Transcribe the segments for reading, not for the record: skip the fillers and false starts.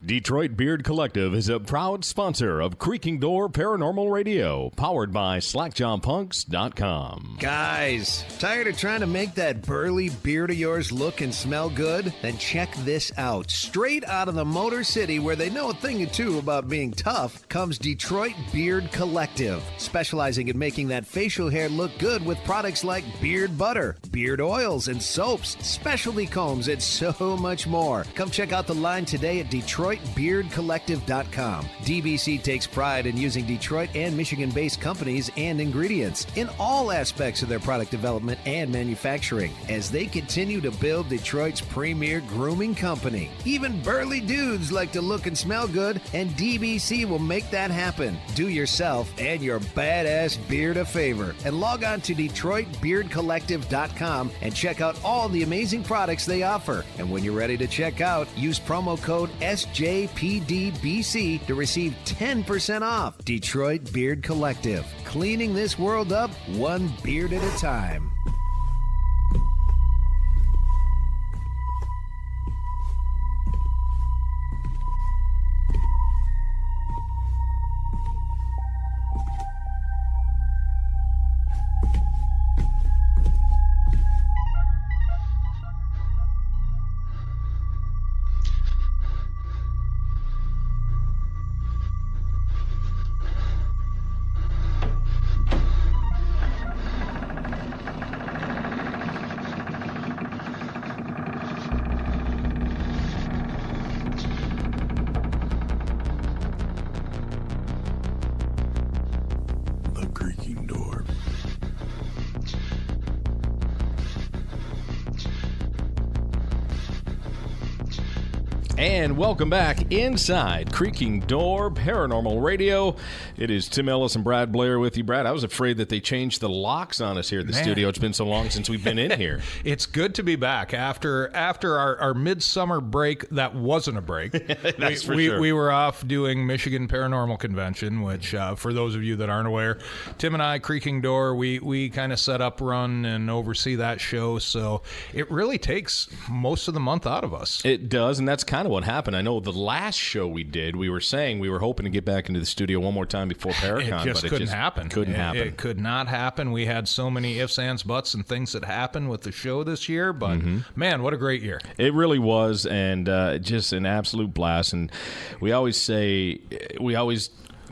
Detroit Beard Collective is a proud sponsor of Creaking Door Paranormal Radio, powered by SlackJawPunks.com. Guys, tired of trying to make that burly beard of yours look and smell good? Then check this out. Straight out of the Motor City, where they know a thing or two about being tough, comes Detroit Beard Collective, specializing in making that facial hair look good with products like beard butter, beard oils, and soaps, specialty combs, and so much more. Come check out the line today at DetroitBeardCollective.com. DBC takes pride in using Detroit and Michigan-based companies and ingredients in all aspects of their product development and manufacturing as they continue to build Detroit's premier grooming company. Even burly dudes like to look and smell good, and DBC will make that happen. Do yourself and your badass beard a favor and log on to DetroitBeardCollective.com and check out all the amazing products they offer. And when you're ready to check out, use promo code SJPDBC to receive 10% off. Detroit Beard Collective, cleaning this world up one beard at a time. And welcome back inside Creaking Door Paranormal Radio. It is Tim Ellis and Brad Blair with you. Brad, I was afraid that they changed the locks on us here at the studio. It's been so long since we've been in here. It's good to be back after our midsummer break. That wasn't a break. That's for sure. We were off doing Michigan Paranormal Convention, which for those of you that aren't aware, Tim and I, Creaking Door, we kind of set up, run, and oversee that show. So it really takes most of the month out of us. It does, and that's kind of what happened. I know the last show we did, we were saying we were hoping to get back into the studio one more time before Paracon. It couldn't happen. It could not happen. We had so many ifs, ands, buts, and things that happened with the show this year, but man, what a great year. It really was, and just an absolute blast. And we always say,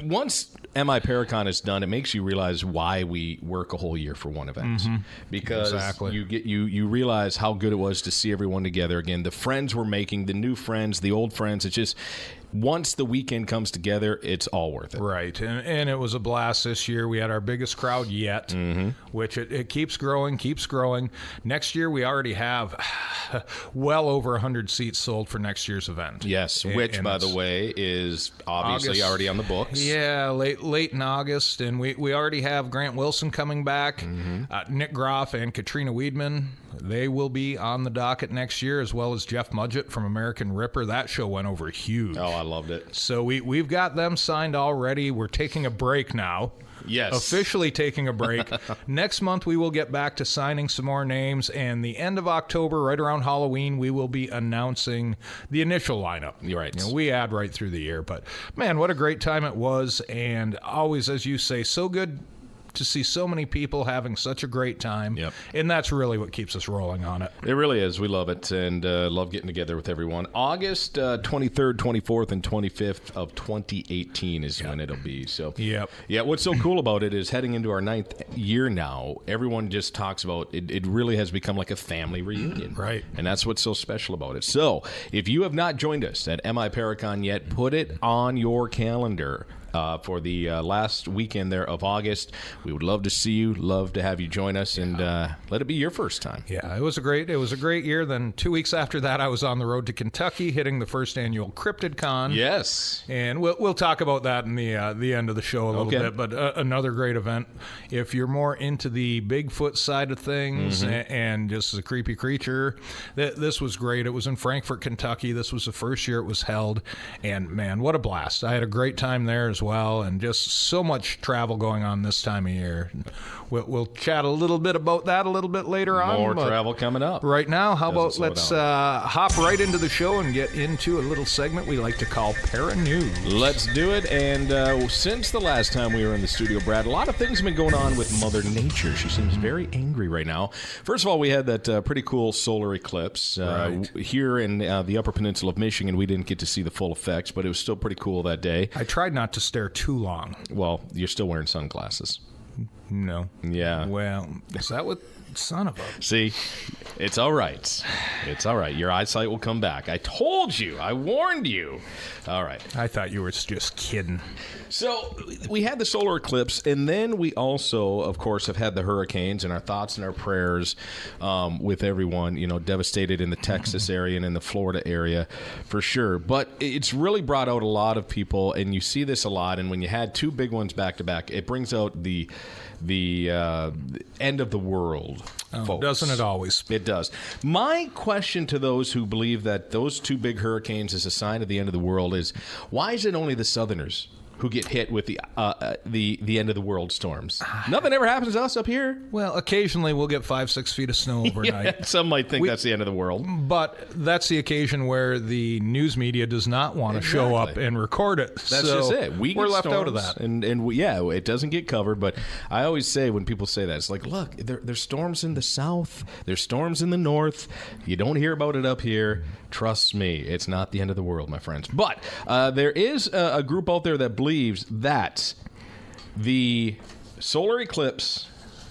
once MI Paracon is done, it makes you realize why we work a whole year for one event. Because you realize how good it was to see everyone together again. The friends we're making, the new friends, the old friends. It's just, once the weekend comes together, it's all worth it. Right, and it was a blast this year. We had our biggest crowd yet, which it keeps growing. Next year, we already have well over 100 seats sold for next year's event. Yes, which, by the way, is obviously August, already on the books. Yeah, late in August, and we already have Grant Wilson coming back, Nick Groff and Katrina Weidman. They will be on the docket next year, as well as Jeff Mudgett from American Ripper. That show went over huge. Oh, I loved it. So we've got them signed already. We're taking a break now. Yes. Officially taking a break. Next month, we will get back to signing some more names, and the end of October, right around Halloween, we will be announcing the initial lineup. You're right. We add right through the year, but man, what a great time it was, and always, as you say, so good to see so many people having such a great time. Yep. And that's really what keeps us rolling on it. It really is. We love it, and love getting together with everyone. August 23rd, 24th, and 25th of 2018 is when it'll be. So, yeah, what's so cool about it is heading into our 9th year now, everyone just talks about it. It really has become like a family reunion. Right. And that's what's so special about it. So, if you have not joined us at MI Paracon yet, put it on your calendar. For the last weekend there of August. We would love to see you, love to have you join us, and let it be your first time. Yeah, it was a great year. Then 2 weeks after that, I was on the road to Kentucky, hitting the first annual Cryptid Con. Yes, and we'll talk about that in the end of the show a little bit. But another great event. If you're more into the Bigfoot side of things and just as a creepy creature, this was great. It was in Frankfort, Kentucky. This was the first year it was held, and man, what a blast! I had a great time there as as well, and just so much travel going on this time of year. We'll chat a little bit about that a little bit later on. More travel coming up. Right now, how about let's hop right into the show and get into a little segment we like to call Para News. Let's do it. And since the last time we were in the studio, Brad, a lot of things have been going on with Mother Nature. She seems very angry right now. First of all, we had that pretty cool solar eclipse here in the Upper Peninsula of Michigan. We didn't get to see the full effects, but it was still pretty cool that day. I tried not to stare too long. Well, you're still wearing sunglasses. No. Yeah. Well, is that what... Son of a... See, it's all right. It's all right. Your eyesight will come back. I told you. I warned you. All right. I thought you were just kidding. So we had the solar eclipse, and then we also, of course, have had the hurricanes, and our thoughts and our prayers with everyone, devastated in the Texas area and in the Florida area for sure. But it's really brought out a lot of people, and you see this a lot, and when you had two big ones back to back, it brings out the end of the world, folks. Doesn't it always? It does. My question to those who believe that those two big hurricanes is a sign of the end of the world is, why is it only the Southerners who get hit with the end of the world storms? Nothing ever happens to us up here. Well, occasionally we'll get 5-6 feet of snow overnight. Yeah, some might think that's the end of the world. But that's the occasion where the news media does not want to show up and record it. That's just it. We're left out of that. And it doesn't get covered. But I always say when people say that, it's like, look, there's storms in the south. There's storms in the north. You don't hear about it up here. Trust me, it's not the end of the world, my friends. But there is a group out there that believes that the solar eclipse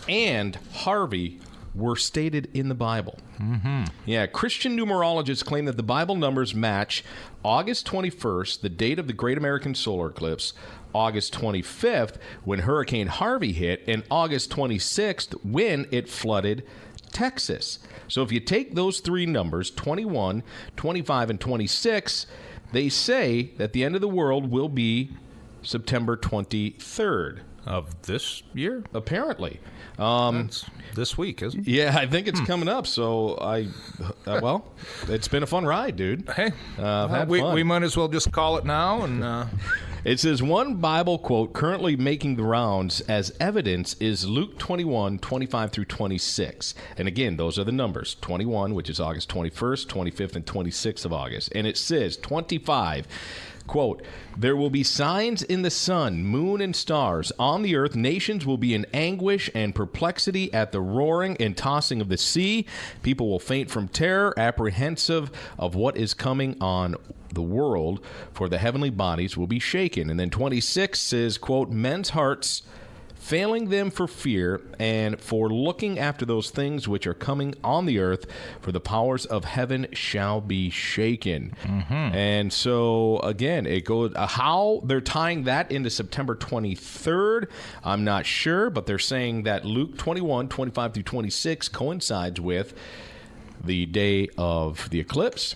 and Harvey were stated in the Bible. Mm-hmm. Yeah, Christian numerologists claim that the Bible numbers match August 21st, the date of the Great American Solar Eclipse, August 25th, when Hurricane Harvey hit, and August 26th, when it flooded Texas. So if you take those three numbers, 21, 25, and 26, they say that the end of the world will be September 23rd. Of this year? Apparently. That's this week, isn't it? Yeah, I think it's coming up. So it's been a fun ride, dude. Hey, fun. We might as well just call it now. And it says one Bible quote currently making the rounds as evidence is Luke 21, 25 through 26. And again, those are the numbers. 21, which is August 21st, 25th, and 26th of August. And it says 25, quote, there will be signs in the sun, moon, and stars. On the earth, nations will be in anguish and perplexity at the roaring and tossing of the sea. People will faint from terror, apprehensive of what is coming on the world, for the heavenly bodies will be shaken. And then 26 says, quote, men's hearts failing them for fear and for looking after those things which are coming on the earth, for the powers of heaven shall be shaken. Mm-hmm. And so, again, it goes how they're tying that into September 23rd, I'm not sure, but they're saying that Luke 21, 25 through 26 coincides with the day of the eclipse,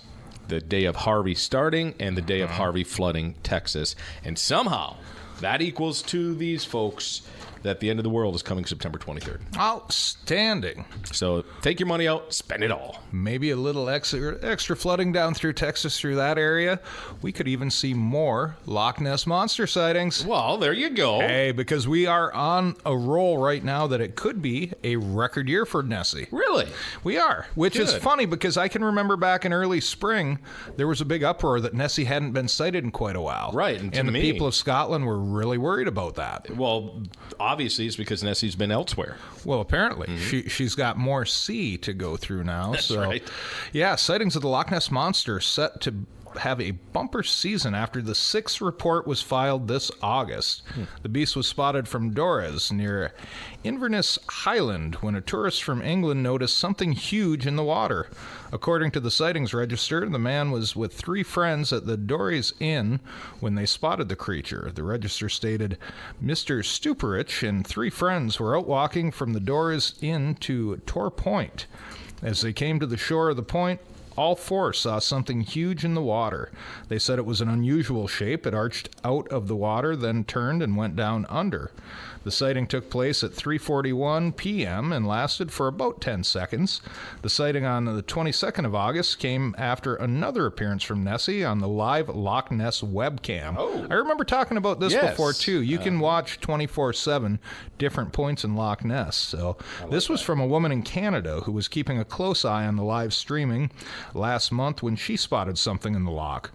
the day of Harvey starting, and the day of Harvey flooding Texas. And somehow that equals to these folks that the end of the world is coming September 23rd. Outstanding. So take your money out, spend it all. Maybe a little extra flooding down through Texas, through that area. We could even see more Loch Ness Monster sightings. Well, there you go. Hey, because we are on a roll right now that it could be a record year for Nessie. Really? We are, which Good. is funny because I can remember back in early spring, there was a big uproar that Nessie hadn't been sighted in quite a while. Right. And the people of Scotland were really worried about that. Well, obviously it's because Nessie's been elsewhere. Well, apparently. She's got more sea to go through now. That's right. Yeah, sightings of the Loch Ness Monster set to have a bumper season after the 6th report was filed this August. The beast was spotted from Dorez near Inverness Highland when a tourist from England noticed something huge in the water. According to the sightings register, the man was with 3 friends at the Dorez Inn when they spotted the creature. The register stated Mr. Stuparich and 3 friends were out walking from the Dorez Inn to Tor Point. As they came to the shore of the point, all four saw something huge in the water. They said it was an unusual shape. It arched out of the water, then turned and went down under. The sighting took place at 3:41 p.m. and lasted for about 10 seconds. The sighting on the 22nd of August came after another appearance from Nessie on the live Loch Ness webcam. Oh. I remember talking about this Yes. before, too. You can watch 24/7 different points in Loch Ness. So this was from a woman in Canada who was keeping a close eye on the live streaming last month when she spotted something in the loch.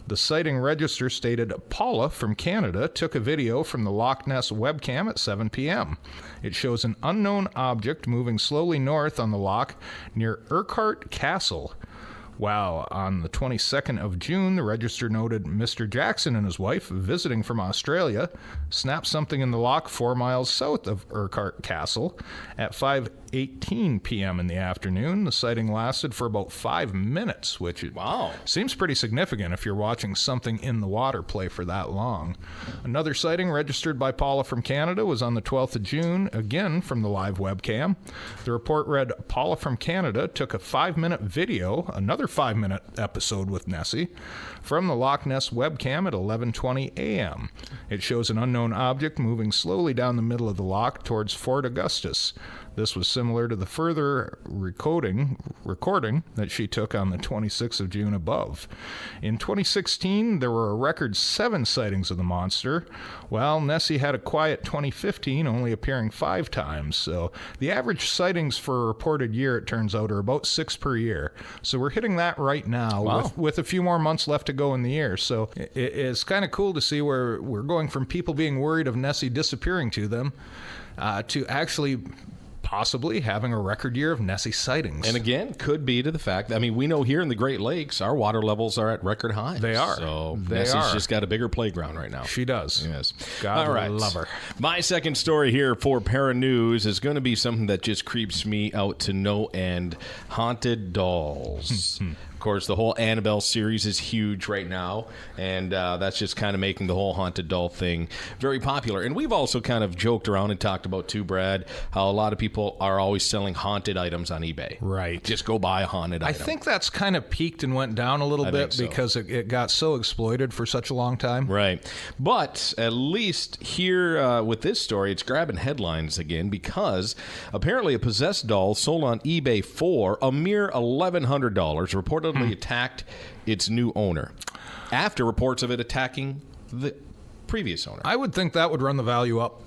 The sighting register stated Paula from Canada took a video from the Loch Ness webcam at 7 p.m. It shows an unknown object moving slowly north on the loch near Urquhart Castle. Wow. On the 22nd of June, the register noted Mr. Jackson and his wife, visiting from Australia, snapped something in the loch 4 miles south of Urquhart Castle at 5:18 p.m. in the afternoon. The sighting lasted for about 5 minutes, which seems pretty significant if you're watching something in the water play for that long. Another sighting registered by Paula from Canada was on the 12th of June, again from the live webcam. The report read, Paula from Canada took a 5-minute video, another 5-minute episode with Nessie, from the Loch Ness webcam at 11:20 a.m. It shows an unknown object moving slowly down the middle of the loch towards Fort Augustus. This was similar to the further recording that she took on the 26th of June above. In 2016, there were a record 7 sightings of the monster, while Nessie had a quiet 2015, only appearing 5 times. So the average sightings for a reported year, it turns out, are about 6 per year. So we're hitting that right now with a few more months left to go in the year. So it's kind of cool to see where we're going from people being worried of Nessie disappearing to them to actually possibly having a record year of Nessie sightings. And again, could be to the fact, I mean, we know here in the Great Lakes, our water levels are at record highs. They are. So Nessie's just got a bigger playground right now. She does. Yes. God All right. love her. My second story here for Para News is going to be something that just creeps me out to no end. Haunted dolls. Of course, the whole Annabelle series is huge right now, and that's just kind of making the whole haunted doll thing very popular. And we've also kind of joked around and talked about, too, Brad, how a lot of people are always selling haunted items on eBay. Right. Just go buy a haunted item. I think that's kind of peaked and went down a little bit because it got so exploited for such a long time. Right. But at least here with this story, it's grabbing headlines again because apparently a possessed doll sold on eBay for a mere $1,100 reportedly attacked its new owner after reports of it attacking the previous owner. I would think that would run the value up.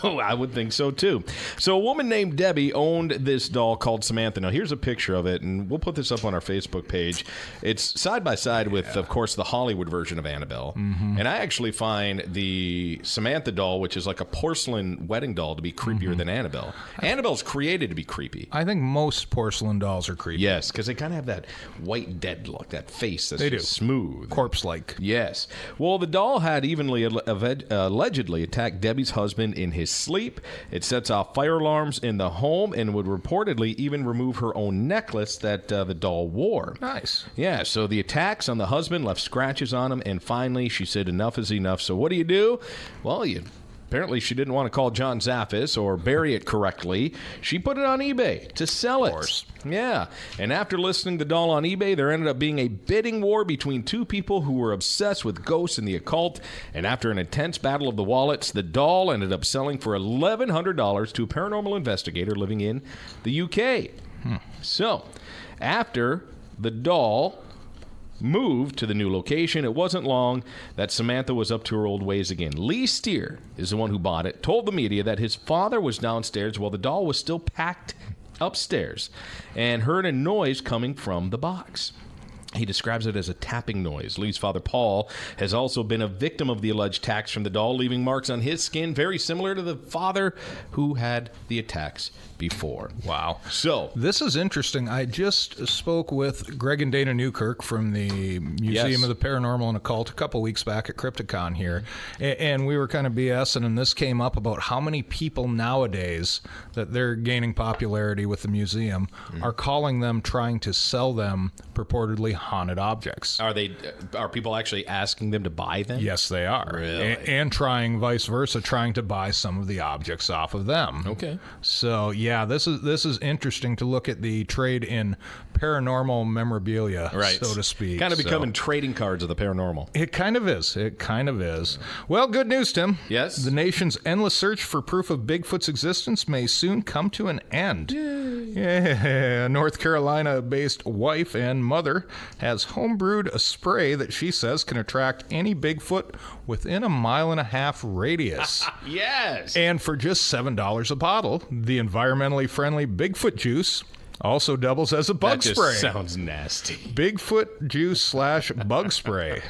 Oh, I would think so, too. So a woman named Debbie owned this doll called Samantha. Now, here's a picture of it, and we'll put this up on our Facebook page. It's side by side with, of course, the Hollywood version of Annabelle. And I actually find the Samantha doll, which is like a porcelain wedding doll, to be creepier than Annabelle. Annabelle's created to be creepy. I think most porcelain dolls are creepy. Yes, because they kind of have that white dead look, that face that's just smooth. Corpse-like. Yes. Well, the doll had allegedly attacked Debbie's husband in his sleep. It sets off fire alarms in the home and would reportedly even remove her own necklace that the doll wore. Nice. Yeah, so the attacks on the husband left scratches on him, and finally she said enough is enough. So what do? Well, apparently she didn't want to call John Zaffis or bury it correctly. She put it on eBay to sell it. Of course. Yeah. And after listing the doll on eBay, there ended up being a bidding war between two people who were obsessed with ghosts and the occult. And after an intense battle of the wallets, the doll ended up selling for $1,100 to a paranormal investigator living in the UK. So, after the doll moved to the new location, it wasn't long that Samantha was up to her old ways again. Lee Steer is the one who bought it, told the media that his father was downstairs while the doll was still packed upstairs and heard a noise coming from the box. He describes it as a tapping noise. Lee's father, Paul, has also been a victim of the alleged attacks from the doll, leaving marks on his skin very similar to the father who had the attacks before. Wow. So this is interesting. I just spoke with Greg and Dana Newkirk from the Museum of the Paranormal and Occult a couple weeks back at Crypticon here, and we were kind of BSing, and this came up about how many people nowadays that they're gaining popularity with the museum are calling them, trying to sell them purportedly haunted objects. Are people actually asking them to buy them? Yes, they are. Really? And trying vice versa, trying to buy some of the objects off of them. Okay. So yeah, this is interesting to look at the trade in paranormal memorabilia, so to speak. Kind of becoming trading cards of the paranormal. It kind of is. It kind of is. Well, good news, Tim. Yes? The nation's endless search for proof of Bigfoot's existence may soon come to an end. Yay. Yeah. A North Carolina-based wife and mother has homebrewed a spray that she says can attract any Bigfoot within a 1.5 mile radius. Yes. And for just $7 a bottle, the environmentally friendly Bigfoot juice also doubles as a bug spray. That just sounds nasty. Bigfoot juice / bug spray.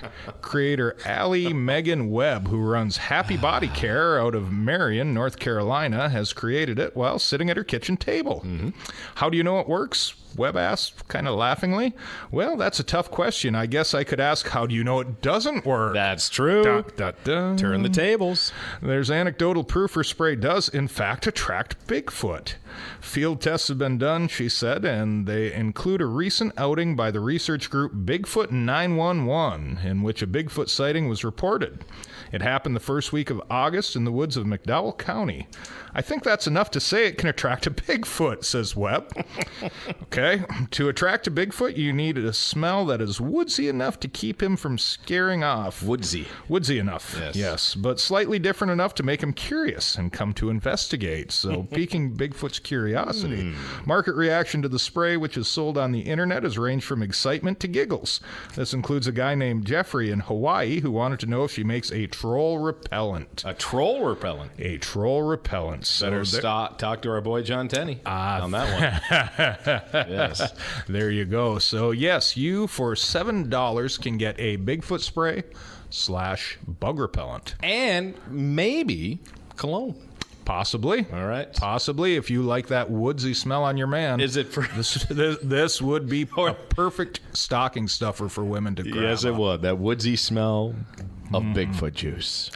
Creator Allie Megan Webb, who runs Happy Body Care out of Marion, North Carolina, has created it while sitting at her kitchen table. Mm-hmm. How do you know it works? Webb asked, kind of laughingly. Well, that's a tough question. I guess I could ask, how do you know it doesn't work? That's true. Dun, dun, dun. Turn the tables. There's anecdotal proof her spray does, in fact, attract Bigfoot. Field tests have been done, she said, and they include a recent outing by the research group Bigfoot 911, in which a Bigfoot sighting was reported. It happened the first week of August in the woods of McDowell County. I think that's enough to say it can attract a Bigfoot, says Webb. Okay, to attract a Bigfoot, you need a smell that is woodsy enough to keep him from scaring off. Woodsy enough, yes, but slightly different enough to make him curious and come to investigate, so piquing Bigfoot's curiosity. Market reaction to the spray, which is sold on the internet, has ranged from excitement to giggles. This includes a guy named Jeffrey in Hawaii who wanted to know if she makes a troll repellent. A troll repellent? A troll repellent. Better talk to our boy John Tenney on that one. Yes. There you go. So, yes, you for $7 can get a Bigfoot spray / bug repellent. And maybe cologne. Possibly. All right. Possibly, if you like that woodsy smell on your man. Is it for... This would be a perfect stocking stuffer for women to grab. Yes, it would. That woodsy smell of Bigfoot juice.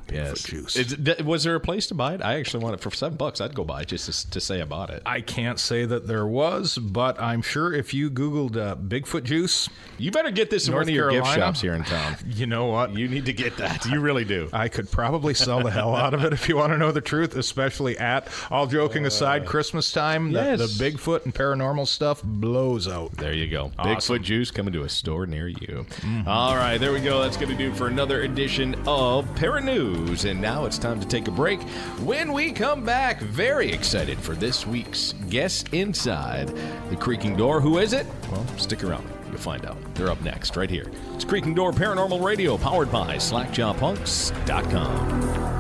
Bigfoot juice. Was there a place to buy it? I actually want it for $7. I'd go buy it just to say I bought it. I can't say that there was, but I'm sure if you Googled Bigfoot juice, you better get this in one of your gift shops here in town. You know what? You need to get that. You really do. I could probably sell the hell out of it if you want to know the truth, especially at, all joking aside, Christmas time. Yes. The Bigfoot and paranormal stuff blows out. There you go. Awesome. Bigfoot juice coming to a store near you. Mm-hmm. All right, there we go. That's going to do for another edition of Paranews. And now it's time to take a break. When we come back, very excited for this week's guest inside the creaking door. Who is it? Well, stick around. You'll find out. They're up next right here. It's Creaking Door Paranormal Radio, powered by slackjawpunks.com.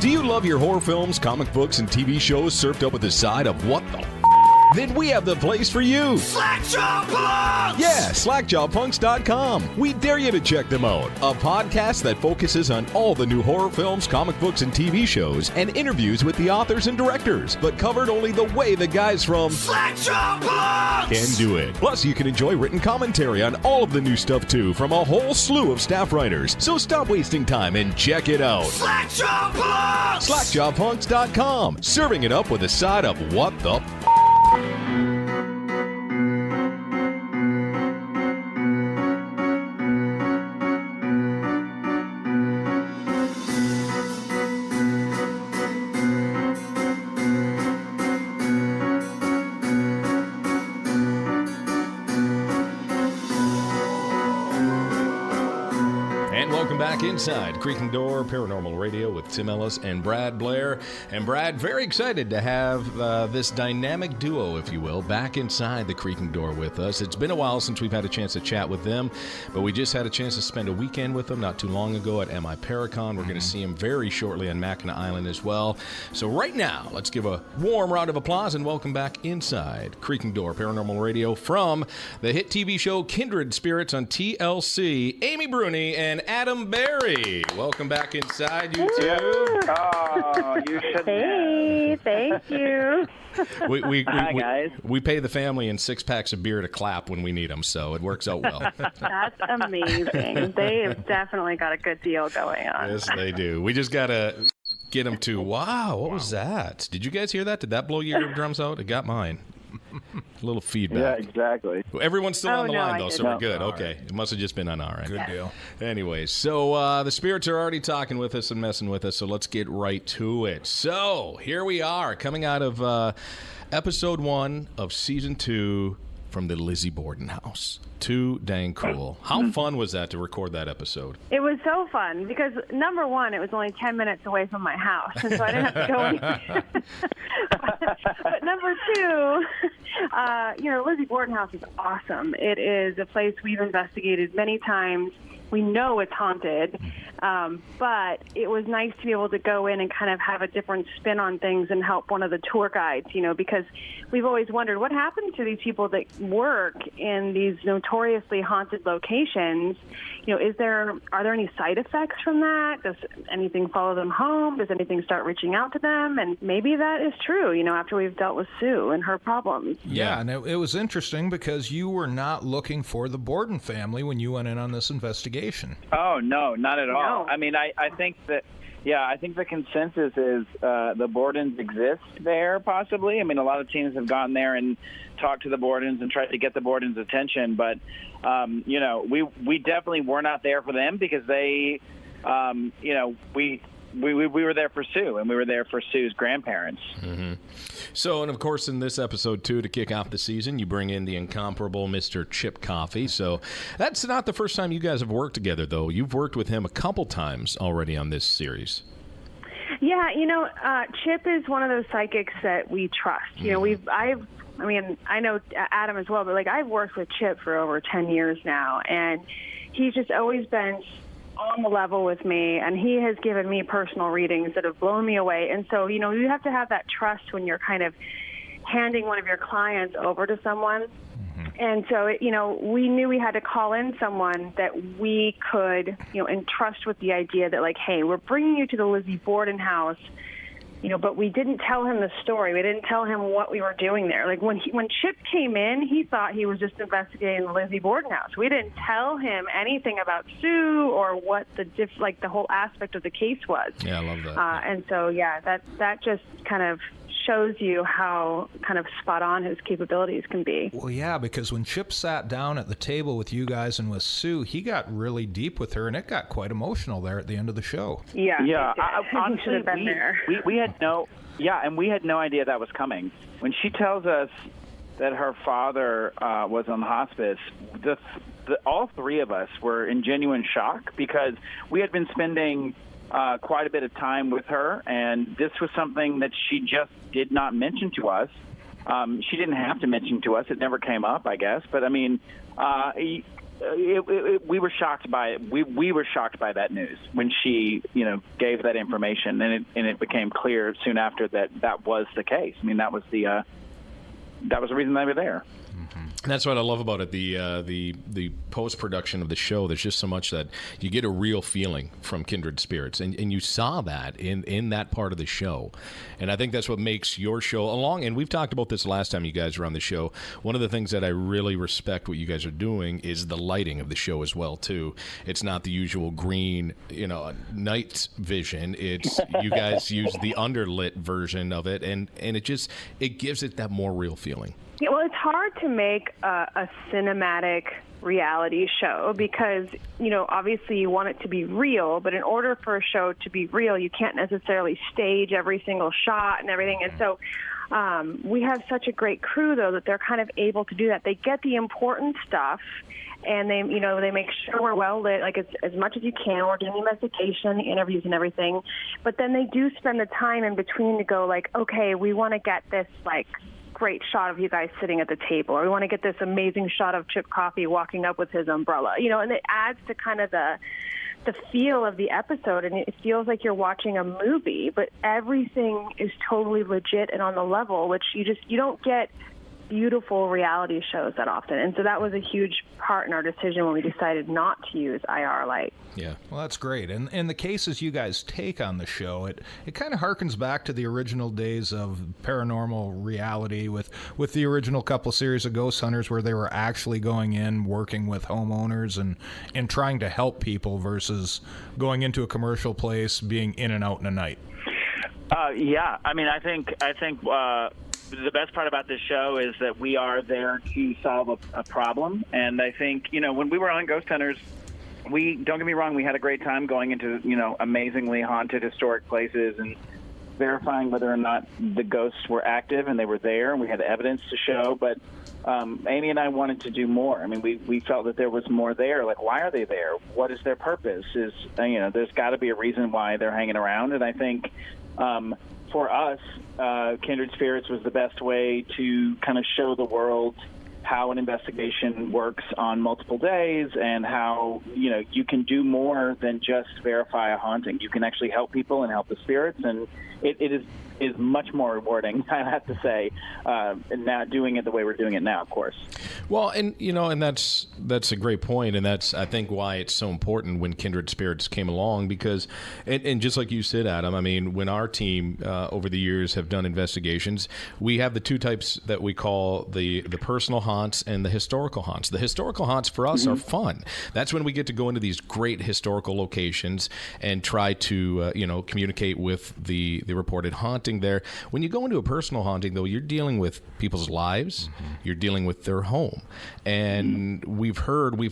Do you love your horror films, comic books, and TV shows served up with a side of what the then we have the place for you. Slackjaw Punks! Yeah, slackjawpunks.com. We dare you to check them out. A podcast that focuses on all the new horror films, comic books, and TV shows, and interviews with the authors and directors, but covered only the way the guys from Slackjaw Punks can do it. Plus, you can enjoy written commentary on all of the new stuff, too, from a whole slew of staff writers. So stop wasting time and check it out. Slackjaw Punks! Slackjawpunks.com. Serving it up with a side of what the Inside Creaking Door Paranormal Radio with Tim Ellis and Brad Blair. And Brad, very excited to have this dynamic duo, if you will, back inside the Creaking Door with us. It's been a while since we've had a chance to chat with them, but we just had a chance to spend a weekend with them not too long ago at MI Paracon. We're going to see them very shortly on Mackinac Island as well. So right now, let's give a warm round of applause and welcome back inside Creaking Door Paranormal Radio from the hit TV show Kindred Spirits on TLC, Amy Bruni and Adam Baird. Mary. Welcome back inside, you two. Oh, you should. Hey, thank you. Hi, guys. We pay the family in 6 packs of beer to clap when we need them, so it works out well. That's amazing. They've definitely got a good deal going on. Yes, they do. We just got to get them to, wow, what was that? Did you guys hear that? Did that blow your drums out? It got mine. A little feedback. Yeah, exactly. Everyone's still on the line, though, so we're not. good. Okay. It must have just been on our end. Good deal. Anyways, so the spirits are already talking with us and messing with us, so let's get right to it. So here we are, coming out of episode 1 of season 2 from the Lizzie Borden house. Too dang cool. How fun was that to record that episode? It was so fun because, number one, it was only 10 minutes away from my house, and so I didn't have to go anywhere. But number two, Lizzie Borden house is awesome. It is a place we've investigated many times. We know it's haunted, but it was nice to be able to go in and kind of have a different spin on things and help one of the tour guides, because we've always wondered what happened to these people that work in these notoriously haunted locations. Are there any side effects from that? Does anything follow them home? Does anything start reaching out to them? And maybe that is true, after we've dealt with Sue and her problems. Yeah, and it was interesting because you were not looking for the Borden family when you went in on this investigation. Oh, no, not at all. No. I mean, I think that, I think the consensus is the Bordens exist there, possibly. I mean, a lot of teams have gone there and talked to the Bordens and tried to get the Bordens' attention, but, we definitely were not there for them because they, we were there for Sue, and we were there for Sue's grandparents. Mm-hmm. So, and of course, in this episode, too, to kick off the season, you bring in the incomparable Mr. Chip Coffey. So that's not the first time you guys have worked together, though. You've worked with him a couple times already on this series. Yeah, Chip is one of those psychics that we trust. I know Adam as well, but I've worked with Chip for over 10 years now, and he's just always been on the level with me, and he has given me personal readings that have blown me away. And so, you have to have that trust when you're kind of handing one of your clients over to someone. And so, we knew we had to call in someone that we could, entrust with the idea that, hey, we're bringing you to the Lizzie Borden house, but we didn't tell him the story. We didn't tell him what we were doing there. When Chip came in, he thought he was just investigating the Lizzie Borden house. We didn't tell him anything about Sue or what the whole aspect of the case was. Yeah, I love that. And so, that just kind of shows you how kind of spot on his capabilities can be. Well, yeah, because when Chip sat down at the table with you guys and with Sue, he got really deep with her, and it got quite emotional there at the end of the show. Yeah. Honestly, should have been there. we had we had no idea that was coming. When she tells us that her father was on hospice, all three of us were in genuine shock because we had been spending quite a bit of time with her, and this was something that she just did not mention to us. She didn't have to mention to us. It never came up, I guess. But, I mean, we were shocked by it. We were shocked by that news when she, gave that information, and it became clear soon after that was the case. I mean, that was the reason they were there. And that's what I love about it, the post-production of the show. There's just so much that you get a real feeling from Kindred Spirits, and you saw that in that part of the show. And I think that's what makes your show and we've talked about this last time you guys were on the show. One of the things that I really respect what you guys are doing is the lighting of the show as well, too. It's not the usual green, night vision. It's you guys use the underlit version of it, and it gives it that more real feeling. Yeah, well, it's hard to make a cinematic reality show because, obviously you want it to be real, but in order for a show to be real, you can't necessarily stage every single shot and everything. And so we have such a great crew, though, that they're kind of able to do that. They get the important stuff, and they make sure we're well lit, as much as you can. We're doing the investigation, the interviews and everything. But then they do spend the time in between to go okay, we want to get this, great shot of you guys sitting at the table, or we want to get this amazing shot of Chip Coffey walking up with his umbrella, and it adds to kind of the feel of the episode, and it feels like you're watching a movie, but everything is totally legit and on the level, which you don't get beautiful reality shows that often. And so that was a huge part in our decision when we decided not to use IR light. Yeah. Well, that's great. And the cases you guys take on the show, it kind of harkens back to the original days of paranormal reality with the original couple series of Ghost Hunters, where they were actually going in, working with homeowners and trying to help people versus going into a commercial place, being in and out in a night. Yeah. I mean, I think the best part about this show is that we are there to solve a problem. And I think, when we were on Ghost Hunters, don't get me wrong, we had a great time going into, amazingly haunted historic places and verifying whether or not the ghosts were active and they were there, and we had evidence to show. But Amy and I wanted to do more. I mean, we felt that there was more there. Like, why are they there? What is their purpose? There's got to be a reason why they're hanging around. And I think for us, Kindred Spirits was the best way to kind of show the world how an investigation works on multiple days, and how you can do more than just verify a haunting. You can actually help people and help the spirits, and it is much more rewarding, I have to say, now doing it the way we're doing it now, of course. Well, and that's a great point, and that's, I think, why it's so important when Kindred Spirits came along, because, and just like you said, Adam, I mean, when our team over the years have done investigations, we have the two types that we call the personal haunts and the historical haunts. The historical haunts for us are fun. That's when we get to go into these great historical locations and try to communicate with the reported haunting there. When you go into a personal haunting, though, you're dealing with people's lives. You're dealing with their home. And we've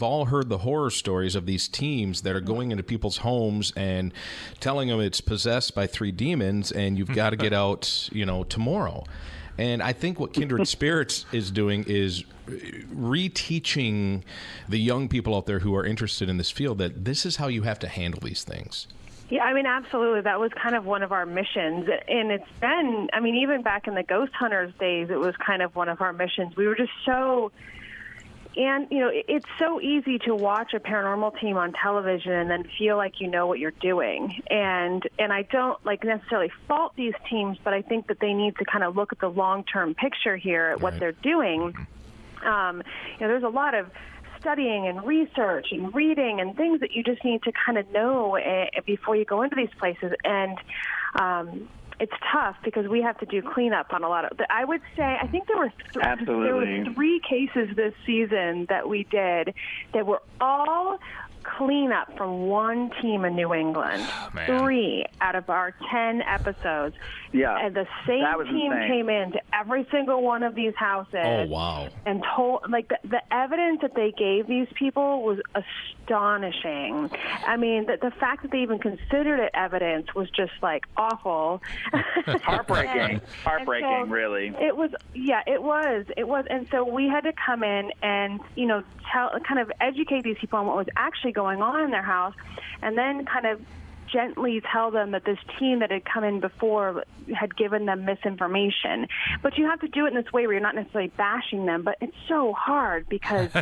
all heard the horror stories of these teams that are going into people's homes and telling them it's possessed by 3 demons and you've got to get out, tomorrow. And I think what Kindred Spirits is doing is reteaching the young people out there who are interested in this field that this is how you have to handle these things. Yeah, I mean, absolutely. That was kind of one of our missions. And it's been, I mean, even back in the Ghost Hunters days, it was kind of one of our missions. We were just so, and, it's so easy to watch a paranormal team on television and then feel like you know what you're doing. And I don't, necessarily fault these teams, but I think that they need to kind of look at the long-term picture here at what they're doing. There's a lot of studying and research and reading and things that you just need to kind of know before you go into these places. And it's tough because we have to do cleanup on a lot of. I would say I think there were 3 cases this season that we did that were all cleanup from one team in New England. 3 out of our 10 episodes. Yeah, and the same team came into every single one of these houses. Oh, wow. And told, the evidence that they gave these people was astonishing. I mean, the fact that they even considered it evidence was just awful. Heartbreaking. Heartbreaking, so really. It was. And so we had to come in and, kind of educate these people on what was actually going on in their house, and then kind of gently tell them that this team that had come in before had given them misinformation. But you have to do it in this way where you're not necessarily bashing them, but it's so hard because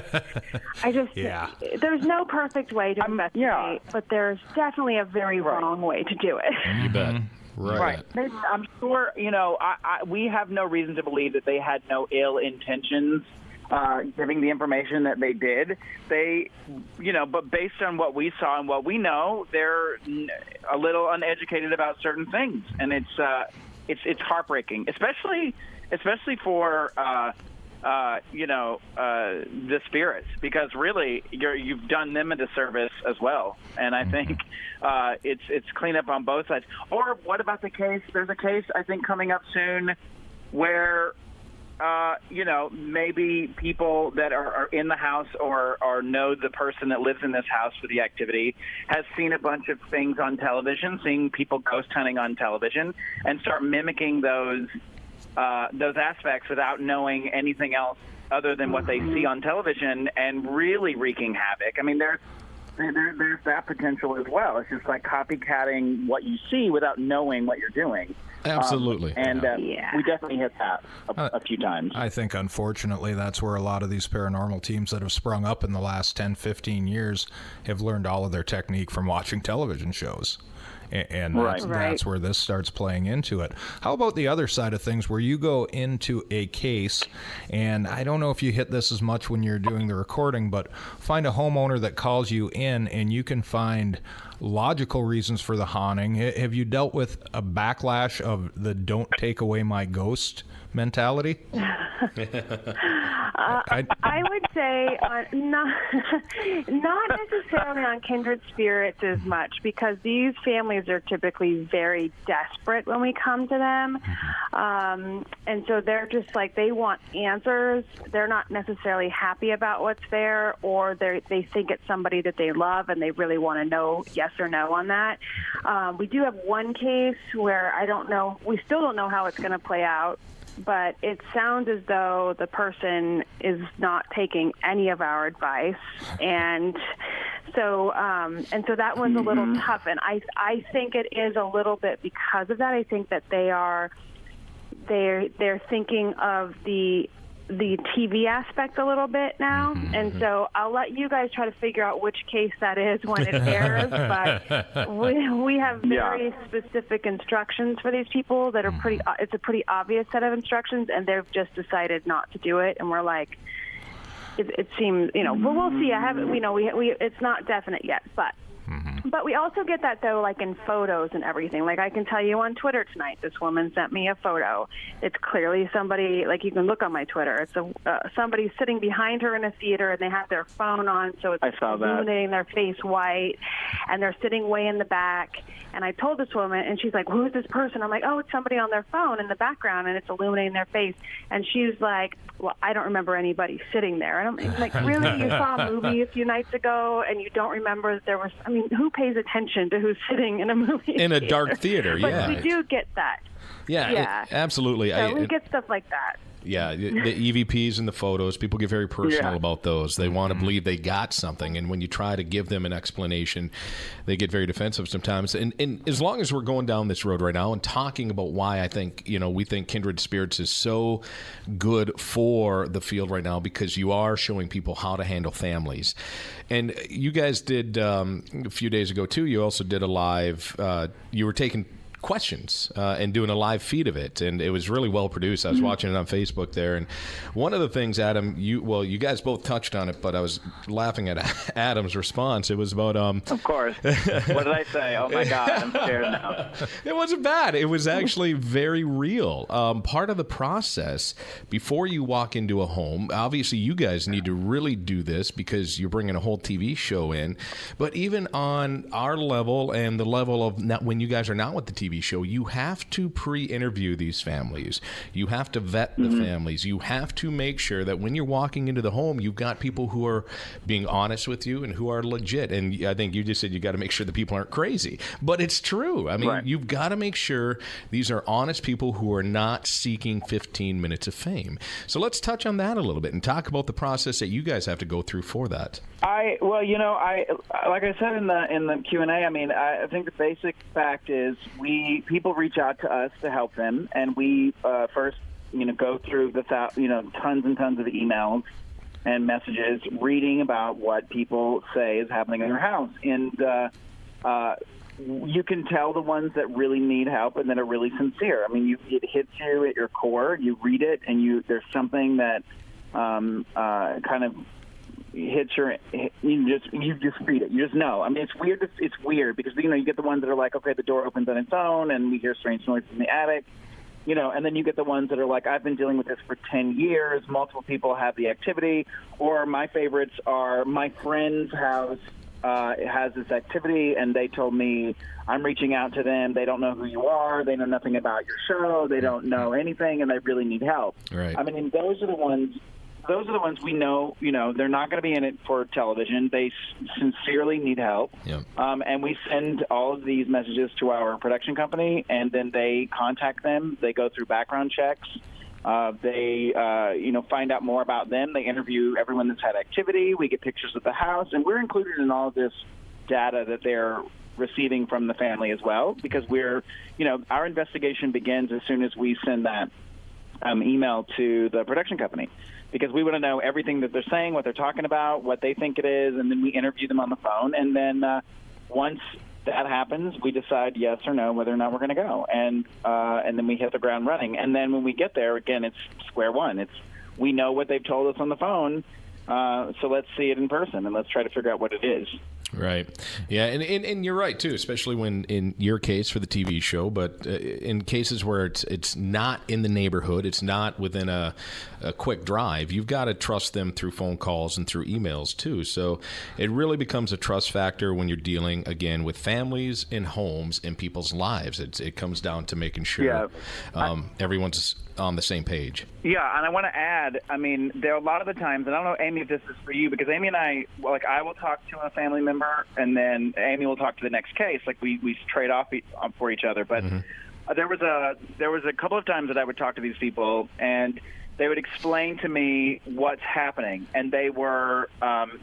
there's no perfect way to investigate, but there's definitely a very wrong way to do it. You bet. Right. I'm sure, we have no reason to believe that they had no ill intentions giving the information that they did. But based on what we saw and what we know, they're a little uneducated about certain things. And it's heartbreaking, especially for, the spirits, because really you've done them a disservice as well. And I think it's cleanup on both sides. Or what about the case? There's a case I think coming up soon where maybe people that are in the house or know the person that lives in this house for the activity has seen a bunch of things on television, seeing people ghost hunting on television, and start mimicking those aspects without knowing anything else other than what they see on television, and really wreaking havoc. I mean, there's that potential as well. It's just like copycatting what you see without knowing what you're doing. Absolutely. We definitely hit that a few times. I think, unfortunately, that's where a lot of these paranormal teams that have sprung up in the last 10, 15 years have learned all of their technique from watching television shows. And that's where this starts playing into it. How about the other side of things where you go into a case, and I don't know if you hit this as much when you're doing the recording, but find a homeowner that calls you in and you can find logical reasons for the haunting. Have you dealt with a backlash of the "don't take away my ghost" mentality? I would say not necessarily on kindred spirits as much, because these families are typically very desperate when we come to them. And so they're just like, they want answers. They're not necessarily happy about what's there, or they think it's somebody that they love and they really want to know yes or no on that. We do have one case where we still don't know how it's going to play out, but it sounds as though the person is not taking any of our advice, and so that one's a little tough. And I think it is a little bit because of that. I think that they're thinking of the TV aspect a little bit now, and so I'll let you guys try to figure out which case that is when it airs. But we have very specific instructions for these people that are it's a pretty obvious set of instructions, and they've just decided not to do it. And we're like, it seems, but we'll see. I haven't, it's not definite yet, but. But we also get that, though, like in photos and everything. Like, I can tell you on Twitter tonight, this woman sent me a photo. It's clearly somebody, like, you can look on my Twitter. It's somebody sitting behind her in a theater, and they have their phone on, so it's illuminating their face white, and they're sitting way in the back. And I told this woman, and she's like, who's this person? I'm like, oh, it's somebody on their phone in the background, and it's illuminating their face. And she's like, well, I don't remember anybody sitting there. And I'm like, really? You saw a movie a few nights ago, and you don't remember that there was, who pays attention to who's sitting in a movie in a dark theater? But yeah. we do get that. Yeah. Absolutely. So we get stuff like that. Yeah, the EVPs and the photos, people get very personal about those. They want to believe they got something, and when you try to give them an explanation, they get very defensive sometimes. And as long as we're going down this road right now and talking about why I think, we think Kindred Spirits is so good for the field right now, because you are showing people how to handle families. And you guys did, a few days ago, too, you also did a live, you were taking questions and doing a live feed of it, and it was really well produced. I was watching it on Facebook there, and one of the things, Adam, you guys both touched on it, but I was laughing at Adam's response. It was about of course. What did I say? Oh my God, I'm scared now. It wasn't bad. It was actually very real. Part of the process before you walk into a home, obviously you guys need to really do this because you're bringing a whole TV show in, but even on our level and the level of when you guys are not with the TV show, you have to pre-interview these families. You have to vet the families. You have to make sure that when you're walking into the home, you've got people who are being honest with you and who are legit. And I think you just said you got to make sure the people aren't crazy. But it's true. You've got to make sure these are honest people who are not seeking 15 minutes of fame. So let's touch on that a little bit and talk about the process that you guys have to go through for that. Like I said in the Q&A, I think the basic fact is people reach out to us to help them, and we first, go through the tons and tons of emails and messages, reading about what people say is happening in their house, and you can tell the ones that really need help and that are really sincere. It hits you at your core. You read it, and there's something that kind of hits you just read it. You just know. It's weird. It's weird because you get the ones that are like, okay, the door opens on its own, and we hear strange noises in the attic. And then you get the ones that are like, I've been dealing with this for 10 years. Multiple people have the activity. Or my favorites are my friend's house has this activity, and they told me I'm reaching out to them. They don't know who you are. They know nothing about your show. They don't know anything, and they really need help. Right. Those are the ones we know, they're not going to be in it for television. They sincerely need help. Yep. And we send all of these messages to our production company, and then they contact them. They go through background checks. They find out more about them. They interview everyone that's had activity. We get pictures of the house, and we're included in all of this data that they're receiving from the family as well, because our investigation begins as soon as we send that email to the production company, because we want to know everything that they're saying, what they're talking about, what they think it is, and then we interview them on the phone. And then once that happens, we decide yes or no whether or not we're going to go, and then we hit the ground running. And then when we get there, again, it's square one. We know what they've told us on the phone, so let's see it in person and let's try to figure out what it is. Right. Yeah, and you're right too, especially when in your case for the TV show, but in cases where it's not in the neighborhood, it's not within a quick drive, you've got to trust them through phone calls and through emails too. So it really becomes a trust factor when you're dealing again with families and homes and people's lives. It comes down to making sure everyone's on the same page. Yeah, and I want to add, I mean, there are a lot of the times, and I don't know, Amy, if this is for you, because Amy and I, like, I will talk to a family member, and then Amy will talk to the next case. Like, we trade off for each other. But there was a couple of times that I would talk to these people, and they would explain to me what's happening, and they were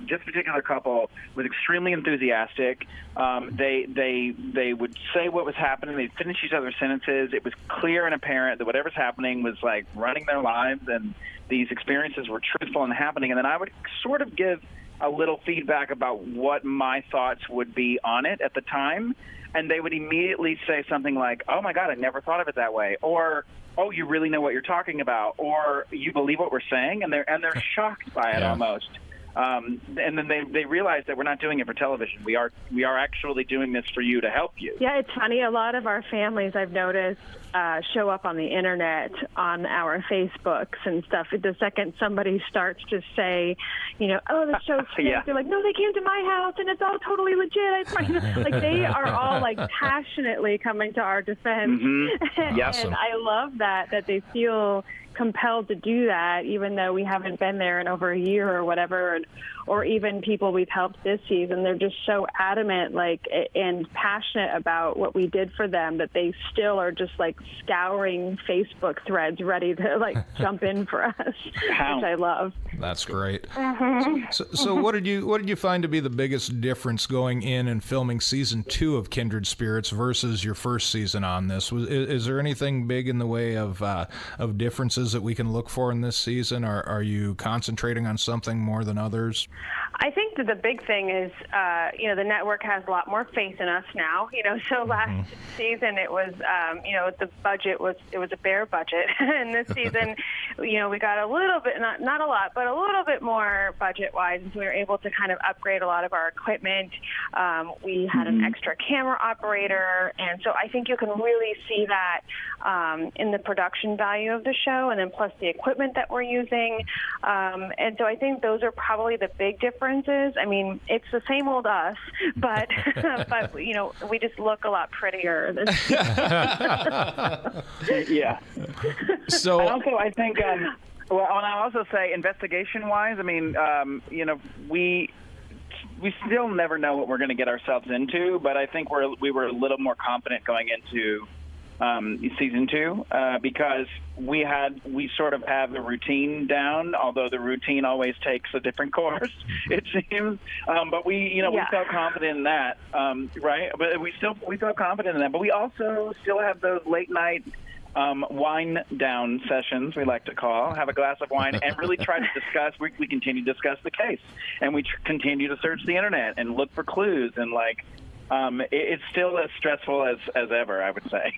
this particular couple was extremely enthusiastic. They would say what was happening. They'd finish each other's sentences. It was clear and apparent that whatever's happening was like running their lives, and these experiences were truthful and happening. And then I would sort of give a little feedback about what my thoughts would be on it at the time, and they would immediately say something like, "Oh my God, I never thought of it that way," or "Oh, you really know what you're talking about," or "You believe what we're saying," and they're shocked by it almost. And then they realize that we're not doing it for television. We are actually doing this for you, to help you. Yeah, it's funny. A lot of our families, I've noticed, show up on the internet, on our Facebooks and stuff. The second somebody starts to say, "Oh, the show's fake," they're like, "No, they came to my house and it's all totally legit." Like, they are all like passionately coming to our defense. And I love that they feel compelled to do that, even though we haven't been there in over a year or whatever, or even people we've helped this season. They're just so adamant, and passionate about what we did for them, that they still are just like scouring Facebook threads, ready to jump in for us, which I love. That's great. So what did you find to be the biggest difference going in and filming season 2 of Kindred Spirits versus your first season on this? Is there anything big in the way of differences that we can look for in this season? Are you concentrating on something more than others? I think that the big thing is, the network has a lot more faith in us now. So last season it was, the budget was a bare budget, and this season, we got a little bit, not a lot, but a little bit more budget-wise, and so we were able to kind of upgrade a lot of our equipment. We had an extra camera operator, and so I think you can really see that in the production value of the show, and then plus the equipment that we're using. And so I think those are probably the big differences. I mean, it's the same old us, but we just look a lot prettier. Yeah. So and also, I think, and I'll also say, investigation-wise, I mean, we still never know what we're going to get ourselves into, but I think we were a little more confident going into season 2 because we sort of have the routine down, although the routine always takes a different course, it seems. But we felt confident in that, right? But we felt confident in that. But we also still have those late night wine down sessions, we like to call, have a glass of wine and really try to discuss. We continue to discuss the case, and we continue to search the internet and look for clues, and it's still as stressful as ever, I would say.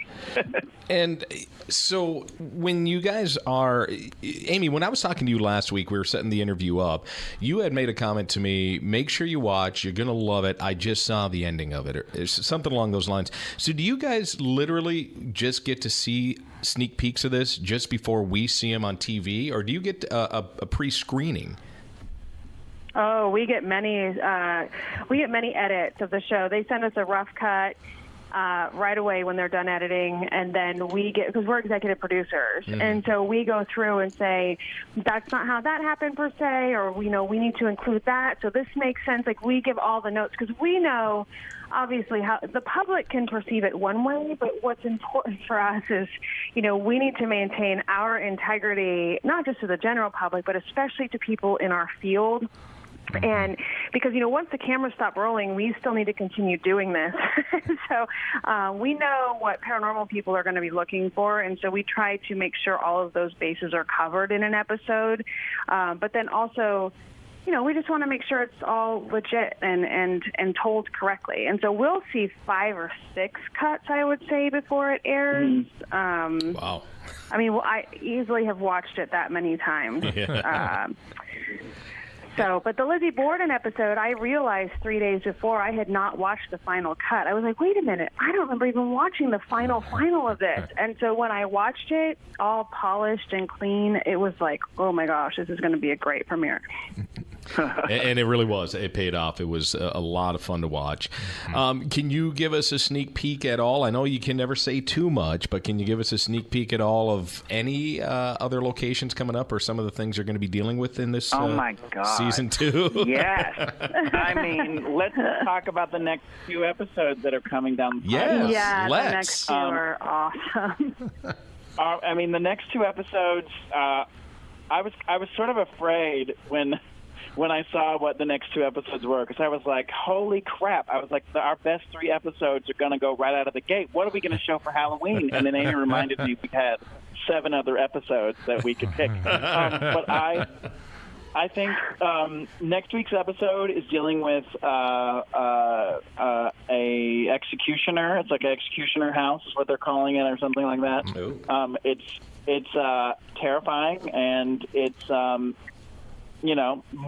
And so when you guys are, Amy, when I was talking to you last week, we were setting the interview up, you had made a comment to me, make sure you watch, you're going to love it. I just saw the ending of it, or something along those lines. So do you guys literally just get to see sneak peeks of this just before we see them on TV, or do you get a pre-screening? Oh, we get many edits of the show. They send us a rough cut right away when they're done editing, and then we get, because we're executive producers, and so we go through and say, that's not how that happened per se, or we need to include that, so this makes sense. We give all the notes, because we know obviously how the public can perceive it one way, but what's important for us is, we need to maintain our integrity, not just to the general public, but especially to people in our field. And because, once the cameras stop rolling, we still need to continue doing this. So we know what paranormal people are going to be looking for, and so we try to make sure all of those bases are covered in an episode. But then also, we just want to make sure it's all legit and told correctly. And so we'll see 5 or 6 cuts, I would say, before it airs. Wow. I mean, I easily have watched it that many times. Yeah. But the Lizzie Borden episode, I realized 3 days before I had not watched the final cut. I was like, wait a minute, I don't remember even watching the final of this. And so when I watched it, all polished and clean, it was like, oh my gosh, this is going to be a great premiere. And it really was. It paid off. It was a lot of fun to watch. Can you give us a sneak peek at all? I know you can never say too much, but can you give us a sneak peek at all of any other locations coming up or some of the things you're going to be dealing with in this my God. season 2? Yes. I mean, let's talk about the next few episodes that are coming down the pipeline. Yeah, let's. the next 2 are awesome. I mean, the next 2 episodes, I was sort of afraid when I saw what the next 2 episodes were, because I was like, holy crap. I was like, our best 3 episodes are going to go right out of the gate. What are we going to show for Halloween? And then Amy reminded me we had 7 other episodes that we could pick. But I think next week's episode is dealing with a executioner. It's like an executioner house is what they're calling it, or something like that. It's terrifying, and it's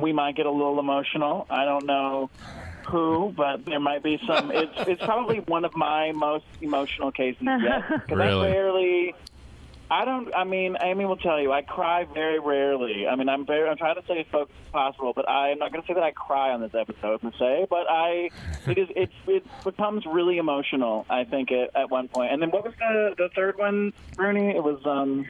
we might get a little emotional. I don't know who, but there might be some. It's probably one of my most emotional cases yet. Really? Amy will tell you, I cry very rarely. I mean, I'm trying to stay as focused as possible, but I'm not going to say that I cry on this episode per se. But it becomes really emotional, I think, at one point. And then what was the third one, Bruni? It was the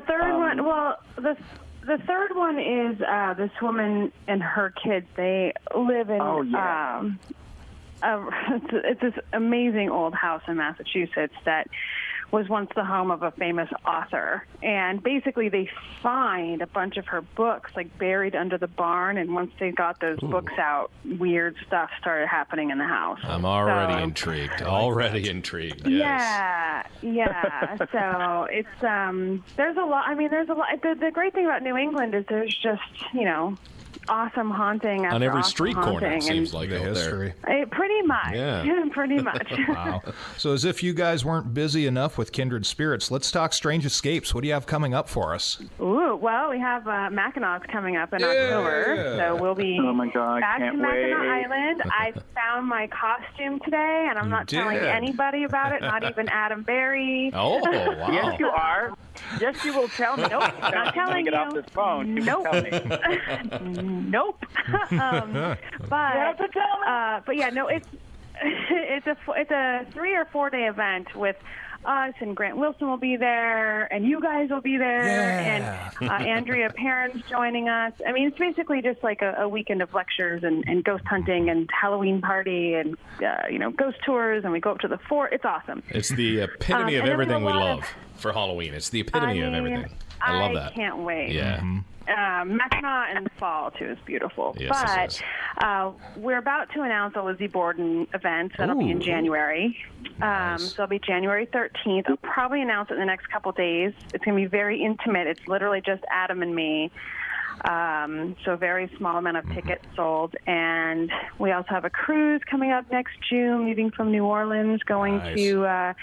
third one. Well, the third one is this woman and her kids. They live in it's this amazing old house in Massachusetts that was once the home of a famous author. And basically they find a bunch of her books like buried under the barn, and once they got those books out, weird stuff started happening in the house. I'm already intrigued. Yes. Yeah. So it's there's a lot. I mean, there's a lot. The great thing about New England is there's just, awesome haunting after on every awesome street corner, it seems like, the history. Pretty much. Yeah. Pretty much. Wow. So as if you guys weren't busy enough with Kindred Spirits, let's talk Strange Escapes. What do you have coming up for us? Ooh, well, we have Mackinac coming up in October, so we'll be back to Mackinac Island. I found my costume today, and I'm not telling anybody about it, not even Adam Berry. Oh, wow. Yes, you are. Yes, you will tell me. Nope, not telling you. Get off this phone. Nope. Nope. But yeah, no, it's a 3 or 4 day event with us, and Grant Wilson will be there, and you guys will be there, and Andrea Perrin's joining us. I mean, it's basically just like a weekend of lectures and ghost hunting and Halloween party and ghost tours, and we go up to the fort. It's awesome. It's the epitome of everything we love for Halloween. It's the epitome of everything. I love that. I can't wait. Yeah. Mackinac in the fall, too, is beautiful. Yes, but we're about to announce a Lizzie Borden event that'll be in January. Nice. So it'll be January 13th. I'll probably announce it in the next couple days. It's going to be very intimate. It's literally just Adam and me. So a very small amount of tickets sold. And we also have a cruise coming up next June, leaving from New Orleans, going to